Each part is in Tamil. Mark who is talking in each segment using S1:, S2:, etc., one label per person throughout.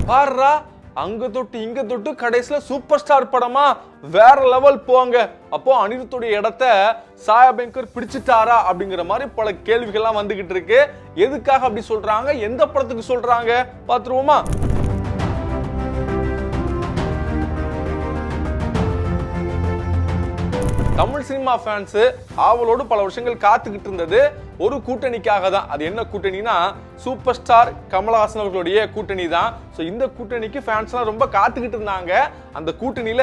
S1: பாருடா அங்க தொட்டு இங்க தொட்டு கடைசியில சூப்பர் ஸ்டார் படமா வேற லெவல் போங்க. அப்போ அனிருத்துடைய இடத்தை சாய் அபியங்கர் பிடிச்சிட்டாரா அப்படிங்கிற மாதிரி பல கேள்விகள்லாம் வந்துகிட்டு இருக்கு. எதுக்காக அப்படி சொல்றாங்க, எந்த படத்துக்கு சொல்றாங்க பாத்துருவோமா? தமிழ் சினிமா ஃபேன்ஸ் ஆவலோடு பல வருஷங்கள் காத்துக்கிட்டு இருந்தது ஒரு கூட்டணிக்காக தான். அது என்ன கூட்டணினா சூப்பர் ஸ்டார் கமலஹாசன் அவர்களுடைய கூட்டணி தான். ஸோ இந்த கூட்டணிக்கு ஃபேன்ஸ்லாம் ரொம்ப காத்துக்கிட்டு இருந்தாங்க. அந்த கூட்டணியில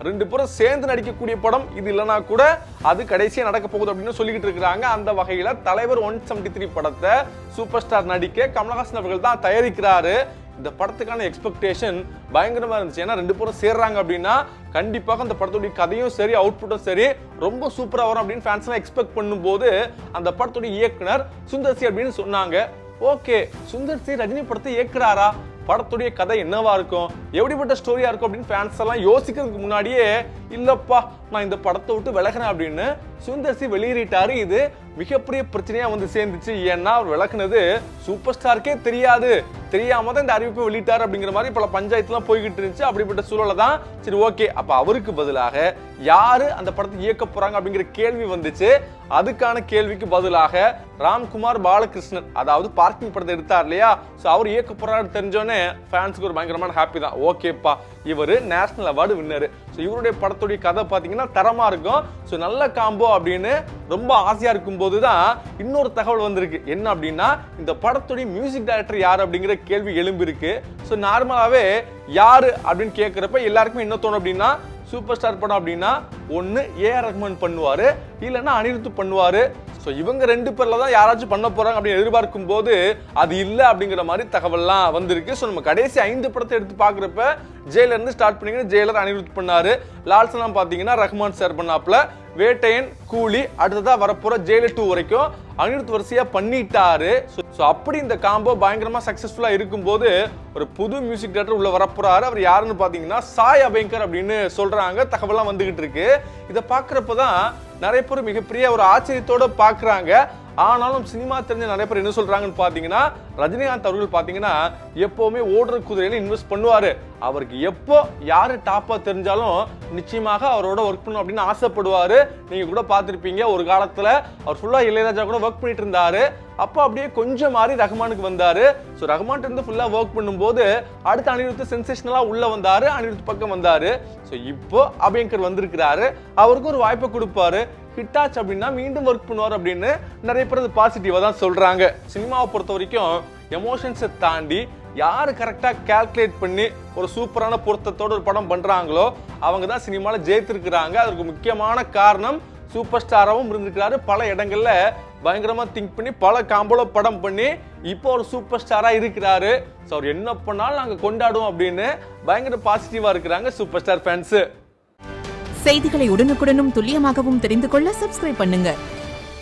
S1: ரெண்டு பேரும் சேர்ந்து நடிக்கக்கூடிய படம் இது இல்லைனா கூட அது கடைசியாக நடக்க போகுது அப்படின்னு சொல்லிக்கிட்டு இருக்கிறாங்க. அந்த வகையில் தலைவர் 173 படத்தை சூப்பர் ஸ்டார் நடிக்க கமலஹாசன் அவர்கள் தான் தயாரிக்கிறாரு. இந்த படத்துக்கான எக்ஸ்பெக்டேஷன் பயங்கரமா இருந்துச்சு. ஏன்னா ரெண்டு பேரும் சேர்றாங்க அப்படின்னா கண்டிப்பாக அந்த படத்துடைய கதையும் சரி அவுட்புட்டும் சரி ரொம்ப சூப்பரா வரும் அப்படின்னு ஃபேன்ஸ்லாம் எக்ஸ்பெக்ட் பண்ணும்போது அந்த படத்துடைய இயக்குனர் சுந்தர் சி அப்படின்னு சொன்னாங்க. ஓகே, சுந்தர் சி ரஜினி படத்தை இயக்குறாரா, படத்துடைய கதை என்னவா இருக்கும், எப்படிப்பட்ட ஸ்டோரியா இருக்கும் அப்படின்னு ஃபேன்ஸ் எல்லாம் யோசிக்கிறதுக்கு முன்னாடியே இல்லப்பா நான் இந்த படத்தை விட்டு விலகினேன் அப்படின்னு சுந்தர் சி வெளியேறிட்டாரு. இது மிகப்பெரிய பிரச்சனையா வந்து சேர்ந்துச்சு. ஏன்னா அவர் விலகினது சூப்பர் ஸ்டாருக்கே தெரியாம தான் இந்த அறிவிப்பை வெளியிட்டாரு அப்படிங்கிற மாதிரி பல பஞ்சாயத்துலாம் போய்கிட்டு இருந்துச்சு. அப்படிப்பட்ட சூழலை தான் சரி ஓகே அப்ப அவருக்கு பதிலாக யாரு அந்த படத்தை இயக்க போறாங்க அப்படிங்கிற கேள்வி வந்துச்சு. அதுக்கான கேள்விக்கு பதிலாக ராம்குமார் பாலகிருஷ்ணன், அதாவது பார்க்கிங் படத்தை எடுத்தார் இல்லையா, சோ அவர் இயக்க போறாரு தெரிஞ்சோன்னே ஃபேன்ஸ்க்கு ஒரு பயங்கரமான ஹாப்பி தான். ஓகேப்பா இவர் நேஷனல் அவார்டு வின்னர். ஸோ இவருடைய படத்துடைய கதை பார்த்தீங்கன்னா தரமா இருக்கும். ஸோ நல்ல காம்போ அப்படின்னு ரொம்ப ஆசையா இருக்கும் போது தான் இன்னொரு தகவல் வந்திருக்கு. என்ன அப்படின்னா இந்த படத்துடைய மியூசிக் டைரக்டர் யார் அப்படிங்கிற கேள்வி எழும்பி இருக்கு. ஸோ நார்மலாவே யாரு அப்படின்னு கேட்கிறப்ப எல்லாருக்குமே என்ன தோணும் அப்படின்னா சூப்பர் ஸ்டார் படம் அப்படின்னா ஒன்னு ஏஆர் ரஹ்மான் பண்ணுவாரு, இல்லைன்னா அனிருத் பண்ணுவாரு. ஸோ இவங்க ரெண்டு பேர்ல தான் யாராச்சும் பண்ண போறாங்க அப்படின்னு எதிர்பார்க்கும் போது அது இல்லை அப்படிங்கிற மாதிரி தகவல்லாம் வந்திருக்கு. ஸோ நம்ம கடைசி 5 படத்தை எடுத்து பார்க்குறப்ப ஜெயிலர் இருந்து ஸ்டார்ட் பண்ணீங்கன்னா ஜெயிலர் அனிருத் பண்ணாரு, லால்சலாம் பார்த்தீங்கன்னா ரஹ்மான் சார் பண்ணாப்ல, வேட்டையன், கூலி, அடுத்ததா வரப்போற ஜெயிலர் 2 வரைக்கும் அனிருத் வரிசையா பண்ணிட்டாரு. ஸோ அப்படி இந்த காம்போ பயங்கரமா சக்சஸ்ஃபுல்லா இருக்கும்போது ஒரு புது மியூசிக் டைரக்டர் உள்ள வரப்போறாரு. அவர் யாருன்னு பாத்தீங்கன்னா சாய் அபியங்கர் அப்படின்னு சொல்றாங்க. தகவலாம் வந்துகிட்டு இருக்கு. இதை பாக்குறப்பதான் நிறைய பேர் மிகப்பெரிய ஒரு ஆச்சரியத்தோட பாக்குறாங்க. ஆனாலும் சினிமா தெரிஞ்ச நிறைய பேர் என்ன சொல்றாங்கன்னு பாத்தீங்கன்னா ரஜினிகாந்த் அவர்கள் பாத்தீங்கன்னா எப்பவுமே ஓடுற குதிரையில இன்வெஸ்ட் பண்ணுவாரு. அவருக்கு எப்போ யாரு டாப்பா தெரிஞ்சாலும் நிச்சயமாக அவரோட ஒர்க் பண்ணணும் அப்படின்னு ஆசைப்படுவாரு. நீங்க கூட பார்த்திருப்பீங்க ஒரு காலத்துல அவர் ஃபுல்லா இளையராஜா கூட ஒர்க் பண்ணிட்டு இருந்தாரு. அப்போ அப்படியே கொஞ்சம் மாறி ரஹ்மானுக்கு வந்தாரு. ஸோ ரஹ்மான் இருந்து ஃபுல்லா ஒர்க் பண்ணும்போது அடுத்து அனிருத் சென்சேஷனலா உள்ள வந்தாரு, அனிருத் பக்கம் வந்தாரு. ஸோ இப்போ அபியங்கர் வந்திருக்கிறாரு, அவருக்கு ஒரு வாய்ப்பை கொடுப்பாரு, ஹிட் ஆச்சு அப்படின்னா மீண்டும் ஒர்க் பண்ணுவார் அப்படின்னு நிறைய பேர் அது பாசிட்டிவா தான் சொல்றாங்க. சினிமாவை பொறுத்த வரைக்கும் எமோஷன்ஸை தாண்டி யாரு கரெக்டா கால்குலேட் பண்ணி ஒரு சூப்பரான பொருத்தத்தோட ஒரு படம் பண்றாங்களோ அவங்க தான் சினிமால ஜெயித்திருக்கிறாங்க. அதற்கு முக்கியமான காரணம் சூப்பர் ஸ்டாராவும் இருந்திருக்கிறாரு. பல இடங்கள்ல பயங்கரமா திங்க் பண்ணி பல காம்போல படம் பண்ணி இப்போ ஒரு சூப்பர் ஸ்டாரா இருக்கிறாரு. ஸோ அவர் என்ன பண்ணாலும் நாங்க கொண்டாடுவோம் அப்படின்னு பயங்கர பாசிட்டிவா இருக்கிறாங்க சூப்பர் ஸ்டார் ஃபேன்ஸ்.
S2: செய்திகளை உடனுக்குடனும் துல்லியமாகவும் தெரிந்து கொள்ள சப்ஸ்கிரைப் பண்ணுங்க.